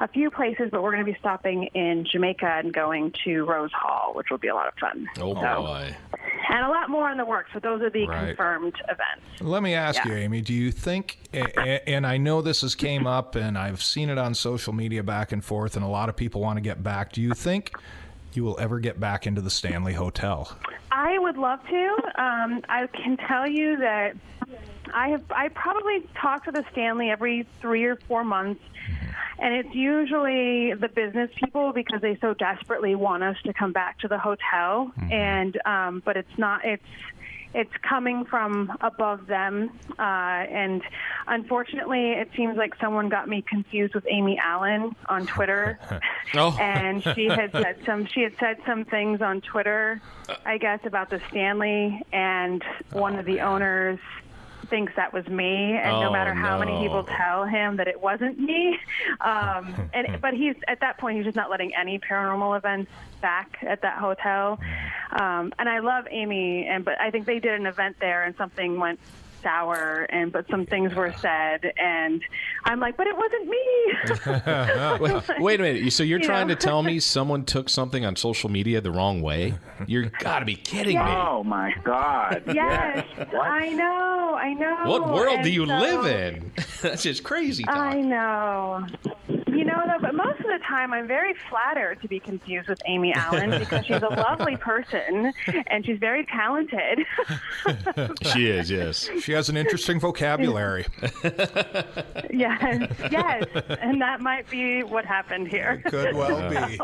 a few places, but we're going to be stopping in Jamaica and going to Rose Hall, which will be a lot of fun. Oh, boy. And a lot more in the works, but those are the confirmed events. Let me ask you, Amy, do you think, and I know this has came up, and I've seen it on social media back and forth, and a lot of people want to get back, do you think you will ever get back into the Stanley Hotel? I would love to. I can tell you that I probably talk to the Stanley every 3 or 4 months, and it's usually the business people because they so desperately want us to come back to the hotel. And but it's not. It's coming from above them, and unfortunately, it seems like someone got me confused with Amy Allen on Twitter, and she had said some things on Twitter, I guess, about the Stanley, and one of the owners thinks that was me, and no matter how many people tell him that it wasn't me, but he's at that point he's just not letting any paranormal events back at that hotel. And I love Amy, but I think they did an event there, and something went sour, but some things were said, and I'm like, but it wasn't me. Wait a minute. So you're trying to tell me someone took something on social media the wrong way? You got to be kidding me. Oh my God. Yes. I know. What world do you live in? That's just crazy talk. I know. You know, though, but most of the time I'm very flattered to be confused with Amy Allen because she's a lovely person and she's very talented. She is, yes. She has an interesting vocabulary. Yes. And that might be what happened here. Could well be.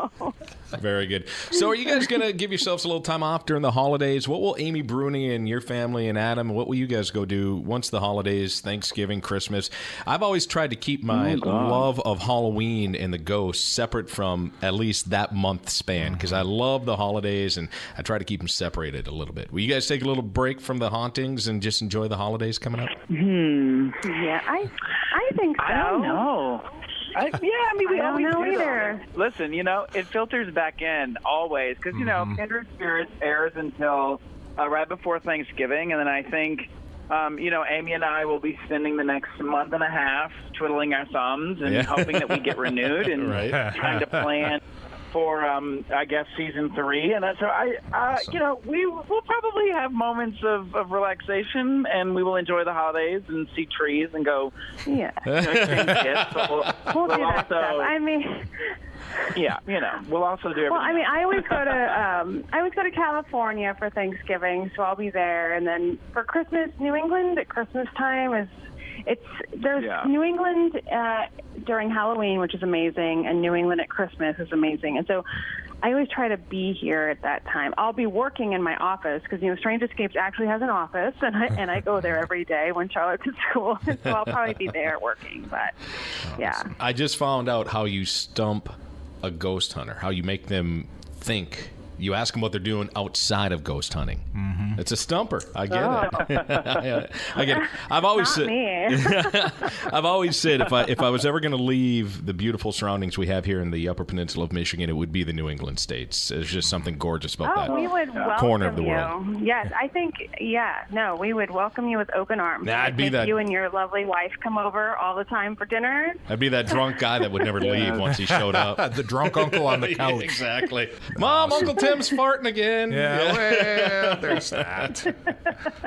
Very good. So are you guys going to give yourselves a little time off during the holidays? What will Amy Bruni and your family and Adam, what will you guys go do once the holidays, Thanksgiving, Christmas? I've always tried to keep my love of Halloween and the ghosts separate from at least that month span because I love the holidays and I try to keep them separated a little bit. Will you guys take a little break from the hauntings and just enjoy the holidays coming up? Yeah, I think so. I don't know. We don't always know do either. that. Listen, it filters back in always because, Kindred Spirits airs until right before Thanksgiving, and then I think, Amy and I will be spending the next month and a half twiddling our thumbs and hoping that we get renewed and trying to plan for, I guess, season 3. And so we'll probably have moments of relaxation, and we will enjoy the holidays and see trees and go, exchange gifts. But we'll do that stuff. I mean, we'll also do everything. Well, I mean, I always go to California for Thanksgiving, so I'll be there. And then for Christmas, New England at Christmas time there's New England during Halloween, which is amazing, and New England at Christmas is amazing. And so I always try to be here at that time. I'll be working in my office because, Strange Escapes actually has an office, and I go there every day when Charlotte's at school. So I'll probably be there working. But, yeah. I just found out how you stump a ghost hunter, how you make them think. You ask them what they're doing outside of ghost hunting. Mm-hmm. It's a stumper. I get it. I get it. I've always said if I was ever going to leave the beautiful surroundings we have here in the Upper Peninsula of Michigan, it would be the New England states. There's just something gorgeous about that we would corner of the welcome world. you. Yes, I think. We would welcome you with open arms. I'd be that. You and your lovely wife come over all the time for dinner. I'd be that drunk guy that would never leave once he showed up. The drunk uncle on the couch. Exactly. Mom, Uncle Tim's farting again. Well, there's that.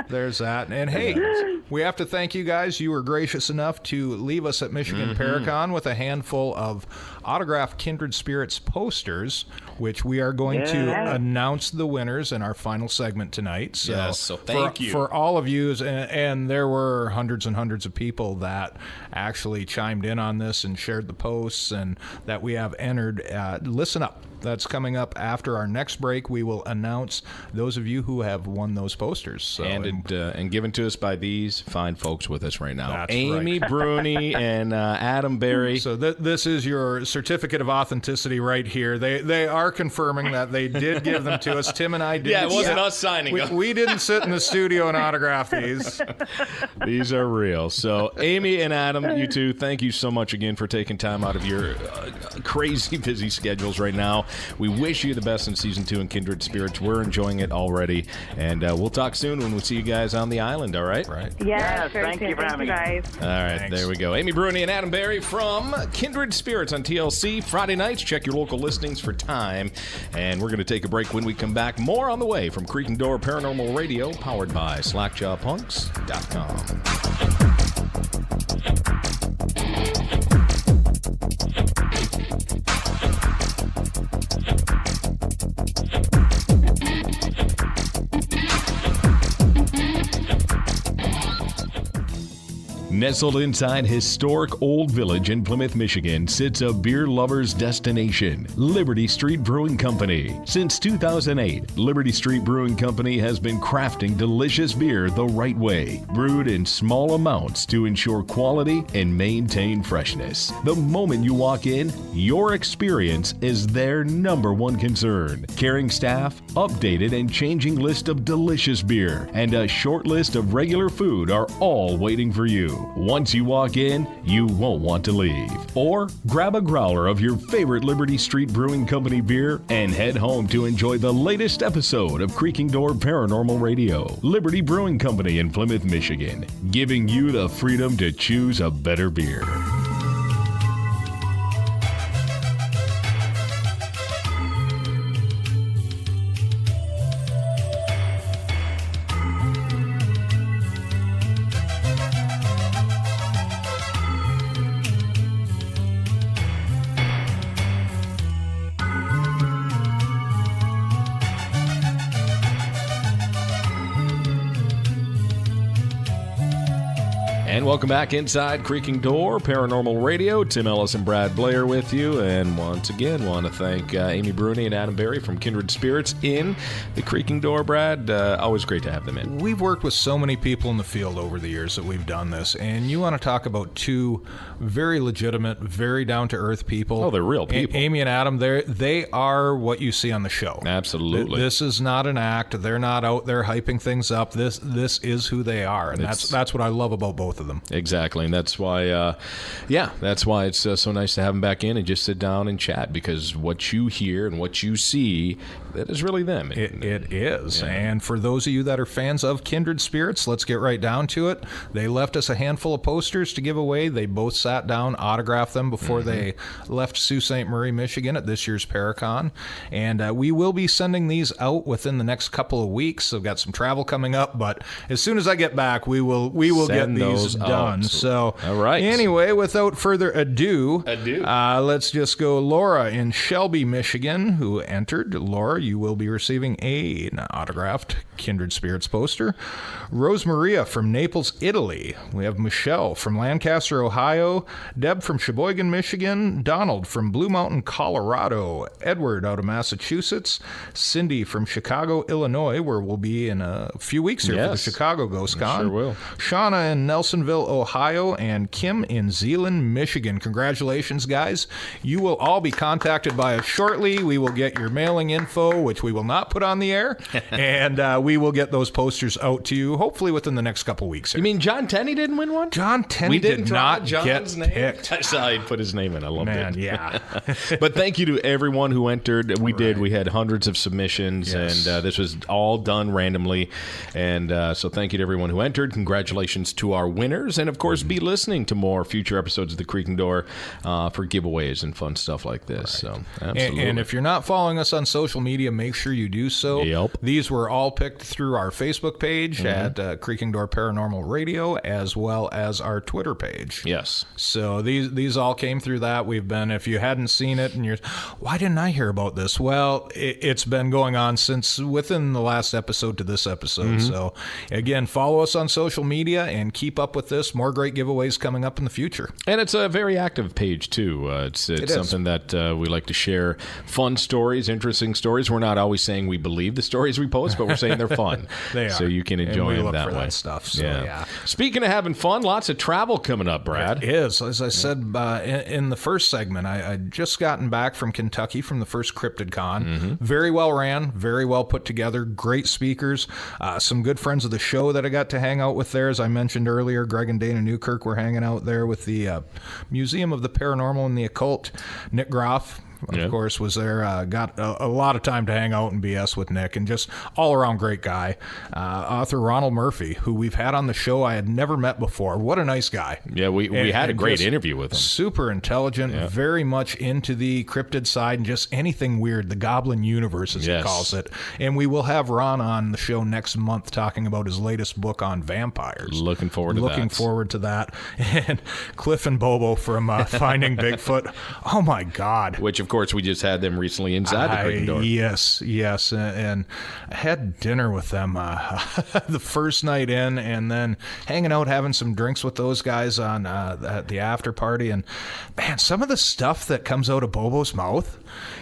There's that. And hey, we have to thank you guys. You were gracious enough to leave us at Michigan Paracon with a handful of autographed Kindred Spirits posters, which we are going to announce the winners in our final segment tonight. So, thank you. For all of you, and there were hundreds and hundreds of people that actually chimed in on this and shared the posts and that we have entered. Listen up. That's coming up after our next break. We will announce those of you who have won those posters. So, and given to us by these fine folks with us right now. That's Amy Bruni and Adam Berry. So this is your certificate of authenticity right here. They are confirming that they did give them to us. Tim and I did. Yeah, it wasn't us signing them. We didn't sit in the studio and autograph these. These are real. So Amy and Adam, you two, thank you so much again for taking time out of your crazy busy schedules right now. We wish you the best in Season 2 in Kindred Spirits. We're enjoying it already. And we'll talk soon when we see you guys on the island, all right? Right. Yes, thank you for having me. guys. All right, Thanks. There we go. Amy Bruni and Adam Berry from Kindred Spirits on TLC. Friday nights, check your local listings for time. And we're going to take a break. When we come back, more on the way from Creek and Door Paranormal Radio, powered by slackjawpunks.com. Nestled inside historic Old Village in Plymouth, Michigan, sits a beer lover's destination, Liberty Street Brewing Company. Since 2008, Liberty Street Brewing Company has been crafting delicious beer the right way, brewed in small amounts to ensure quality and maintain freshness. The moment you walk in, your experience is their number one concern. Caring staff, updated and changing list of delicious beer, and a short list of regular food are all waiting for you. Once you walk in, you won't want to leave. Or grab a growler of your favorite Liberty Street Brewing Company beer and head home to enjoy the latest episode of Creaking Door Paranormal Radio. Liberty Brewing Company in Plymouth, Michigan, giving you the freedom to choose a better beer. And welcome back inside Creaking Door Paranormal Radio. Tim Ellis and Brad Blair with you. And once again, want to thank Amy Bruni and Adam Berry from Kindred Spirits in the Creaking Door, Brad. Always great to have them in. We've worked with so many people in the field over the years that we've done this. And you want to talk about two very legitimate, very down-to-earth people. Oh, they're real people. Amy and Adam, they are what you see on the show. Absolutely. This is not an act. They're not out there hyping things up. This is who they are. And that's what I love about both of them. Exactly, and that's why, that's why it's so nice to have them back in and just sit down and chat, because what you hear and what you see, that is really them. It is, yeah. And for those of you that are fans of Kindred Spirits, let's get right down to it. They left us a handful of posters to give away. They both sat down, autographed them before they left Sault Ste. Marie, Michigan at this year's Paracon, and we will be sending these out within the next couple of weeks. I've got some travel coming up, but as soon as I get back, we will get these done. So, all right. Anyway, without further ado, let's just go. Laura in Shelby, Michigan, who entered. Laura, you will be receiving an autographed Kindred Spirits poster. Rose Maria from Naples, Italy. We have Michelle from Lancaster, Ohio. Deb from Sheboygan, Michigan. Donald from Blue Mountain, Colorado. Edward out of Massachusetts. Cindy from Chicago, Illinois, where we'll be in a few weeks here for the Chicago Ghost Con. Sure will. Shauna in Nelsonville, Ohio, and Kim in Zeeland, Michigan. Congratulations, guys. You will all be contacted by us shortly. We will get your mailing info, which we will not put on the air, and we will get those posters out to you, hopefully within the next couple weeks. You mean John Tenney didn't win one? John Tenney did not get picked. I saw he put his name in. I loved it. Yeah. But thank you to everyone who entered. We did. We had hundreds of submissions, and this was all done randomly. And so thank you to everyone who entered. Congratulations to our winners. And, of course, be listening to more future episodes of the Creaking Door for giveaways and fun stuff like this. Right. So, absolutely. And if you're not following us on social media, make sure you do so. Yep. These were all picked through our Facebook page at Creaking Door Paranormal Radio, as well as our Twitter page. Yes. So these all came through that. We've been, if you hadn't seen it and you're, why didn't I hear about this? Well, it's been going on since within the last episode to this episode. So, again, follow us on social media and keep up with this. More great giveaways coming up in the future. And it's a very active page, too. It's something that we like to share fun stories, interesting stories. We're not always saying we believe the stories we post, but we're saying they're fun. They are. So you can enjoy them that way. That stuff. So, yeah. Speaking of having fun, lots of travel coming up, Brad. It is. As I said in the first segment, I just gotten back from Kentucky from the first Cryptid Con. Very well ran, very well put together, great speakers, some good friends of the show that I got to hang out with there. As I mentioned earlier, Greg and Dana Newkirk were hanging out there with the Museum of the Paranormal and the Occult. Nick Groff, of course, was there. Got a lot of time to hang out and BS with Nick, and just all-around great guy. Author Ronald Murphy, who we've had on the show, I had never met before. What a nice guy. Yeah, we had a great interview with him. Super intelligent, very much into the cryptid side and just anything weird, the Goblin Universe, as he calls it. And we will have Ron on the show next month talking about his latest book on vampires. Looking forward to that. And Cliff and Bobo from Finding Bigfoot. Oh, my God. Which, of course, we just had them recently inside the Creek Door. Yes. And I had dinner with them the first night in, and then hanging out, having some drinks with those guys on the after party. And, man, some of the stuff that comes out of Bobo's mouth,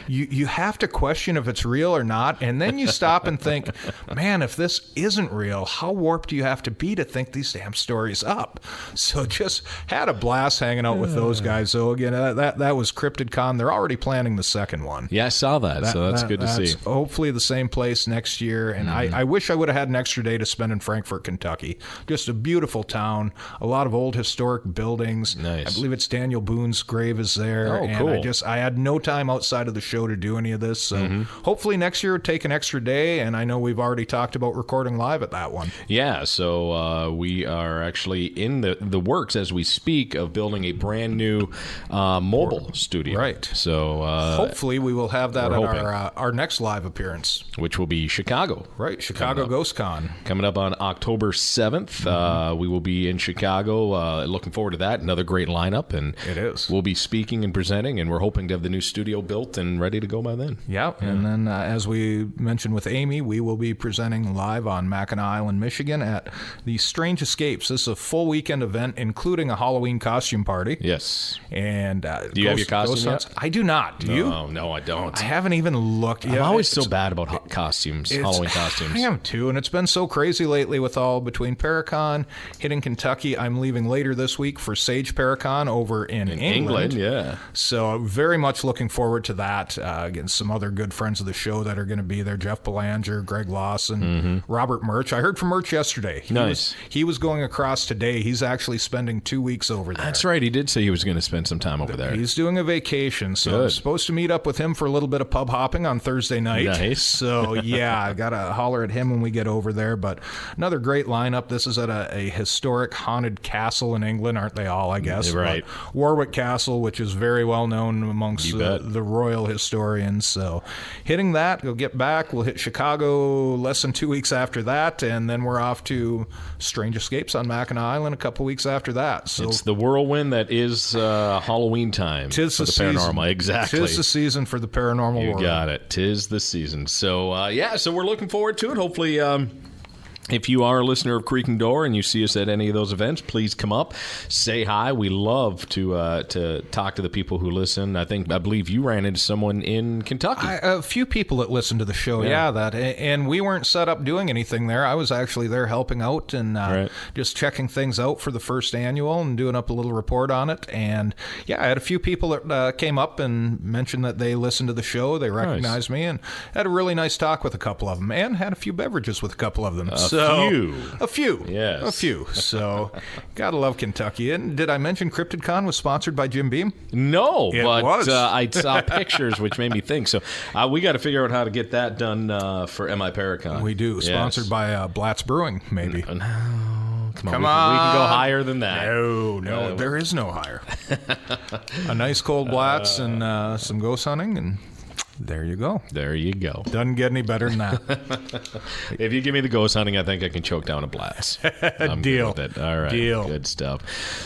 you have to question if it's real or not. And then you stop and think, man, if this isn't real, how warped do you have to be to think these damn stories up? So just had a blast hanging out with those guys. So, again, that was CryptidCon. They're already planning the second one. Yeah, I saw that, so that's good to see. Hopefully the same place next year. And I wish I would have had an extra day to spend in Frankfort, Kentucky. Just a beautiful town, a lot of old historic buildings. Nice. I believe it's Daniel Boone's grave is there. Oh, cool. And I had no time outside of the show to do any of this. So hopefully next year take an extra day. And I know we've already talked about recording live at that one. Yeah, so we are actually in the works as we speak of building a brand new mobile studio. Right. So hopefully we will have that at hoping. our next live appearance. Which will be Chicago. Right, Chicago Ghost Con. Coming up on October 7th. We will be in Chicago. Looking forward to that. Another great lineup. And it is. We'll be speaking and presenting, and we're hoping to have the new studio built and ready to go by then. Yeah, and then as we mentioned with Amy, we will be presenting live on Mackinac Island, Michigan at the Strange Escapes. This is a full weekend event, including a Halloween costume party. Yes. And do you have your costume yet? I do not. Do you? No, I don't. I haven't even looked. I'm always so bad about costumes, Halloween costumes. I am too, and it's been so crazy lately with all between Paracon, hitting Kentucky. I'm leaving later this week for Sage Paracon over in England. Yeah. So very much looking forward to that. Again, some other good friends of the show that are going to be there: Jeff Belanger, Greg Lawson, Robert Murch. I heard from Murch yesterday. He was going across today. He's actually spending 2 weeks over there. That's right. He did say he was going to spend some time over there. He's doing a vacation, so I'm supposed to meet up with him for a little bit of pub hopping on Thursday night. Nice. So, yeah, I got to holler at him when we get over there. But another great lineup. This is at a historic haunted castle in England, aren't they all, I guess? Right. But Warwick Castle, which is very well known amongst the royal historians. So hitting that, we'll get back. We'll hit Chicago less than 2 weeks after that, and then we're off to Strange Escapes on Mackinac Island a couple weeks after that. So it's the whirlwind that is Halloween time for the paranormal. Exactly. Tis the season for the paranormal world. You got it. Tis the season. So, so we're looking forward to it. Hopefully, if you are a listener of Creaking Door and you see us at any of those events, please come up, say hi. We love to talk to the people who listen. I believe you ran into someone in Kentucky. A few people that listen to the show, and we weren't set up doing anything there. I was actually there helping out and just checking things out for the first annual and doing up a little report on it. And I had a few people that came up and mentioned that they listened to the show. They recognized me and had a really nice talk with a couple of them, and had a few beverages with a couple of them. A few. Yes. A few. So, gotta love Kentucky. And did I mention CryptidCon was sponsored by Jim Beam? No, it but was. I saw pictures, which made me think. So, we got to figure out how to get that done for MI Paracon. We do. Sponsored by Blatz Brewing, maybe. No. Come on. We can go higher than that. No, there is no higher. A nice cold Blatz and some ghost hunting, and there you go. There you go. Doesn't get any better than that. If you give me the ghost hunting, I think I can choke down a blast. Deal. Good with it. All right. Deal. Good stuff.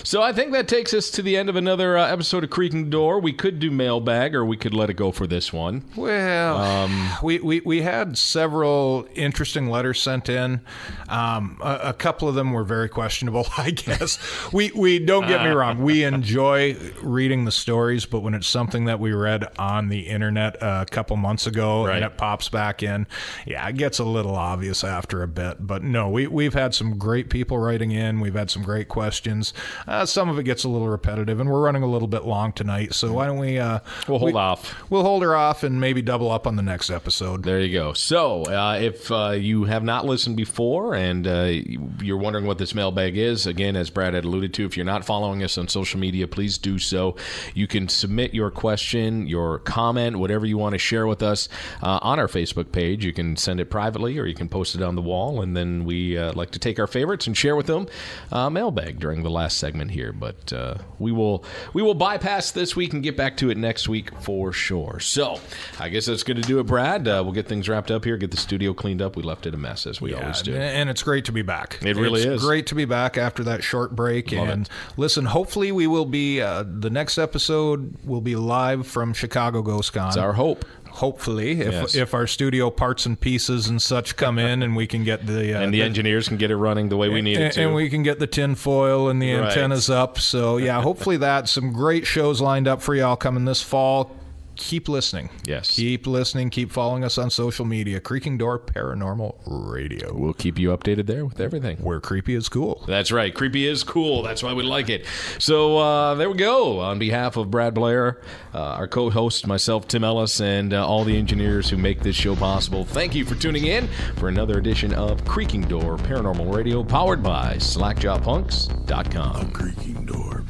So I think that takes us to the end of another episode of Creaking Door. We could do mailbag, or we could let it go for this one. Well, we had several interesting letters sent in. A couple of them were very questionable, I guess. We don't get me wrong. We enjoy reading the stories, but when it's something that we read on the internet a couple months ago and it pops back in, it gets a little obvious after a bit. But no, we've had some great people writing in. We've had some great questions. Some of it gets a little repetitive, and we're running a little bit long tonight. So why don't we? We'll hold off. We'll hold her off and maybe double up on the next episode. There you go. So if you have not listened before and you're wondering what this mailbag is, again, as Brad had alluded to, if you're not following us on social media, please do so. You can submit your question, your comment, whatever you want want to share with us on our Facebook page, you can send it privately or you can post it on the wall, and then we like to take our favorites and share with them mailbag during the last segment here. But we will bypass this week and get back to it next week for sure. So I guess that's going to do it, Brad. We'll get things wrapped up here, get the studio cleaned up. We left it a mess, as we always do. And it's great to be back. It really is. It's great to be back after that short break. Listen, hopefully we will be, the next episode will be live from Chicago GhostCon. It's our hope. Hopefully, if our studio parts and pieces and such come in, and we can get the and the engineers can get it running the way we need it to, and we can get the tin foil and the antennas up. So hopefully some great shows lined up for y'all coming this fall. Keep listening. Yes. Keep listening. Keep following us on social media. Creaking Door Paranormal Radio. We'll keep you updated there with everything. Where creepy is cool. That's right. Creepy is cool. That's why we like it. So there we go. On behalf of Brad Blair, our co-host, myself, Tim Ellis, and all the engineers who make this show possible, thank you for tuning in for another edition of Creaking Door Paranormal Radio, powered by SlackJawPunks.com. Creaking Door.